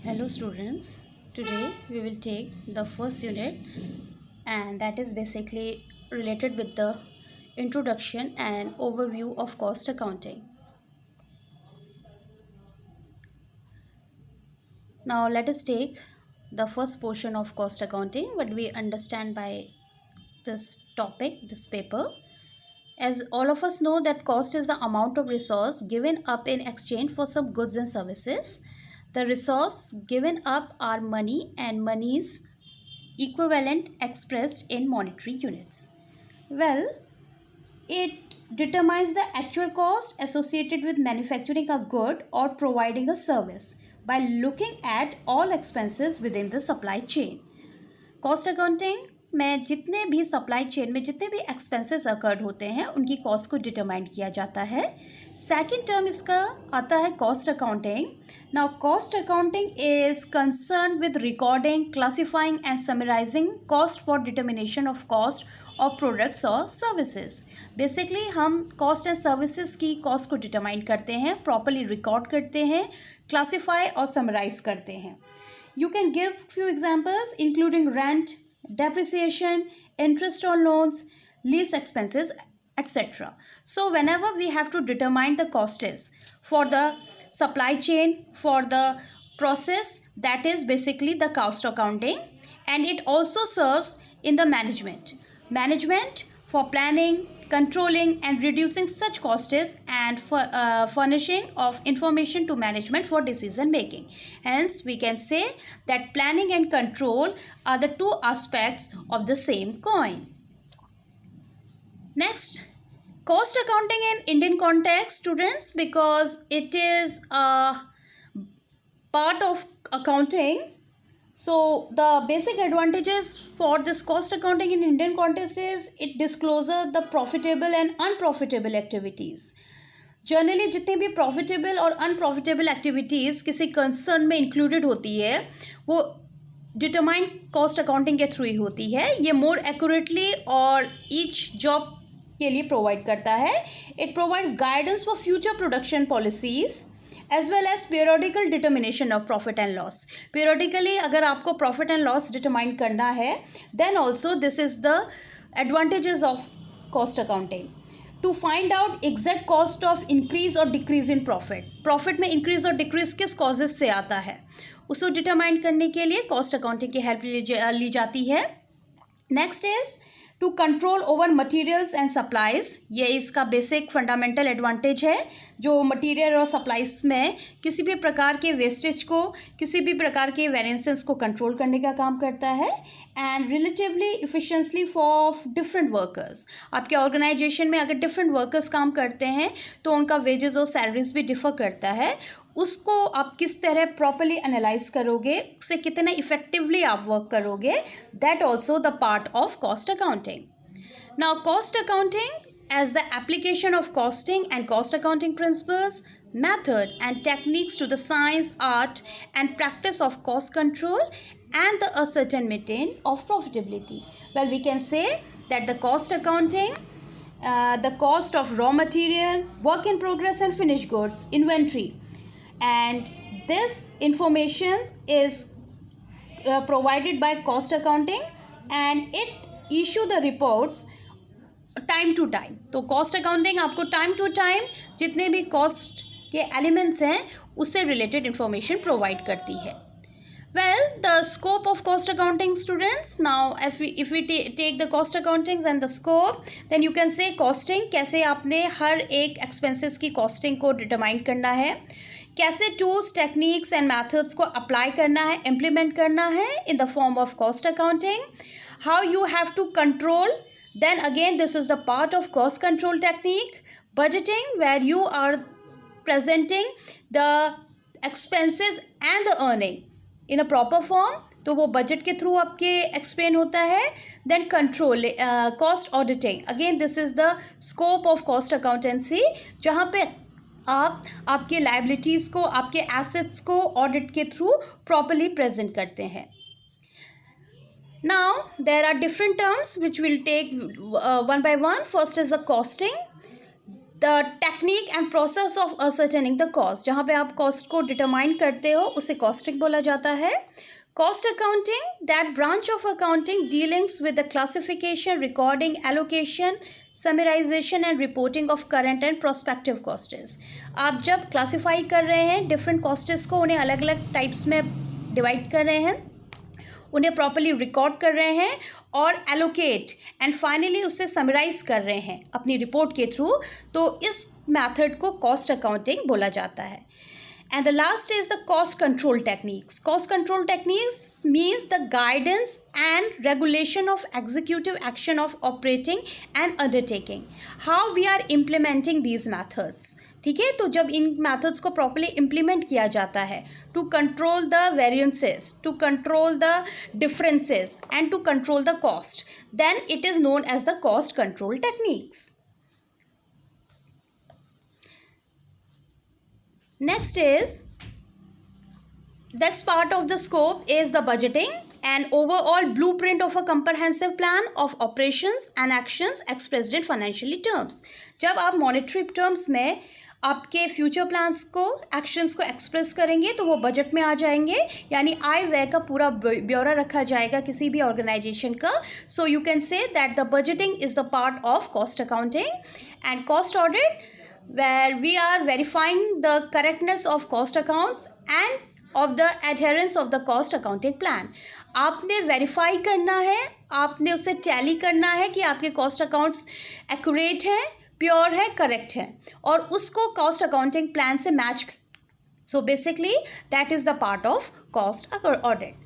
Hello students, today we will take the first unit and that is basically related with the introduction and overview of cost accounting. Now let us take the first portion of cost accounting, what we understand by this topic, this paper. As all of us know that cost is the amount of resource given up in exchange for some goods and services. The resource given up are money and monies equivalent expressed in monetary units. Well, it determines the actual cost associated with manufacturing a good or providing a service by looking at all expenses within the supply chain. Cost accounting में जितने भी supply chain में जितने भी expenses occurred होते हैं उनकी cost को डिटरमाइन किया जाता है. सेकंड टर्म इसका आता है cost accounting. Now cost accounting is concern with recording, classifying and summarising cost for determination of cost of products और सर्विसेज. बेसिकली हम कॉस्ट एंड सर्विसेज की कॉस्ट को डिटरमाइन करते हैं, प्रॉपरली रिकॉर्ड करते हैं, क्लासीफाई और समराइज करते हैं. You can give few examples including rent, depreciation, interest on loans, lease expenses, etc. So whenever we have to determine the cost is for the supply chain, for the process, that is basically the cost accounting, and it also serves in the management for planning, controlling and reducing such costs and furnishing of information to management for decision making. Hence we can say that planning and control are the two aspects of the same coin. Next, cost accounting in Indian context, students, because it is a part of accounting. So the basic advantages for this cost accounting in Indian context is it discloses the profitable and unprofitable activities. Generally जितनी भी profitable और unprofitable activities किसी concern में included होती है वो determined cost accounting के through ही होती है. ये मोर एक्यूरेटली और ईच जॉब के लिए प्रोवाइड करता है. It provides guidance for future production policies as well as periodical determination of profit and loss. Periodically अगर आपको profit and loss determine करना है then also this is the advantages of cost accounting. To find out exact cost of increase or decrease in profit. Profit में increase और decrease किस causes से आता है उसको determine करने के लिए cost accounting की help ली जाती है. Next is to control over materials and supplies. ये इसका बेसिक फंडामेंटल एडवांटेज है जो मटीरियल और सप्लाईज में किसी भी प्रकार के वेस्टेज को, किसी भी प्रकार के वेरिएंसेस को कंट्रोल करने का काम करता है. And relatively efficiently for different workers. आपके ऑर्गेनाइजेशन में अगर डिफरेंट वर्कर्स काम करते हैं तो उनका वेजेस और सैलरीज भी डिफर करता है. उसको आप किस तरह प्रॉपरली एनालाइज करोगे, उससे कितना इफेक्टिवली आप वर्क करोगे, that also the part of cost accounting. Now cost accounting as the application of costing and cost accounting principles, method and techniques to the science, art and practice of cost control and the ascertainment of profitability. Well, we can say that the cost accounting, the cost of raw material, work in progress and finished goods, inventory, and this information is provided by cost accounting and it issue the reports time to time. तो cost accounting आपको time to time जितने भी cost के elements हैं उससे related information provide करती है. Well, the scope of cost accounting students. Now if we take the cost accounting and the scope then you can say costing, कैसे आपने हर एक एक्सपेंसेस की कॉस्टिंग को डिटरमाइन करना है, कैसे टूल्स, टेक्निक्स एंड मैथड्स को अप्लाई करना है, इम्प्लीमेंट करना है in the form of cost accounting, how you have to control. Then again this is the part of cost control technique. Budgeting, where you are presenting the expenses and the earning in a proper form, तो वो budget के through आपके explain होता है. Then control, cost auditing, again this is the scope of cost accountancy, जहाँ पे आप आपके लाइबिलिटीज़ को, आपके एसेट्स को ऑडिट के थ्रू प्रॉपरली प्रेजेंट करते हैं. Now there are different terms which we'll take one by one. First is the costing. The technique and process of ascertaining the cost, जहाँ पे आप कॉस्ट को डिटरमाइन करते हो उसे कॉस्टिंग बोला जाता है. Cost accounting, that branch of accounting dealings with the classification, recording, allocation, summarization and reporting of current and prospective costs. आप जब क्लासीफाई कर रहे हैं डिफरेंट कॉस्ट्स को, उन्हें अलग अलग टाइप्स में डिवाइड कर रहे हैं, उन्हें प्रॉपर्ली रिकॉर्ड कर रहे हैं और एलोकेट एंड फाइनली उससे समराइज कर रहे हैं अपनी रिपोर्ट के थ्रू, तो इस मेथड को कॉस्ट अकाउंटिंग बोला जाता है. And the last is the cost control techniques. Cost control techniques means the guidance and regulation of executive action of operating and undertaking. How we are implementing these methods. ठीक है, तो जब इन methods को properly implement किया जाता है to control the variances, to control the differences and to control the cost, then it is known as the cost control techniques. Next part of the scope is the budgeting, an overall blueprint of a comprehensive plan of operations and actions expressed in financially terms. जब आप monetary terms में आपके future plans को, actions को express करेंगे तो वो budget में आ जाएंगे, यानी आय व्यय का पूरा ब्यौरा रखा जाएगा किसी भी ऑर्गेनाइजेशन का. So you can say that the budgeting is the part of cost accounting. And cost audit, where we are verifying the correctness of cost accounts and of the adherence of the cost accounting plan. आपने verify करना है, आपने उसे tally करना है कि आपके cost accounts accurate हैं, प्योर है, करेक्ट है, और उसको कॉस्ट अकाउंटिंग प्लान से match. So basically that is the part of cost audit.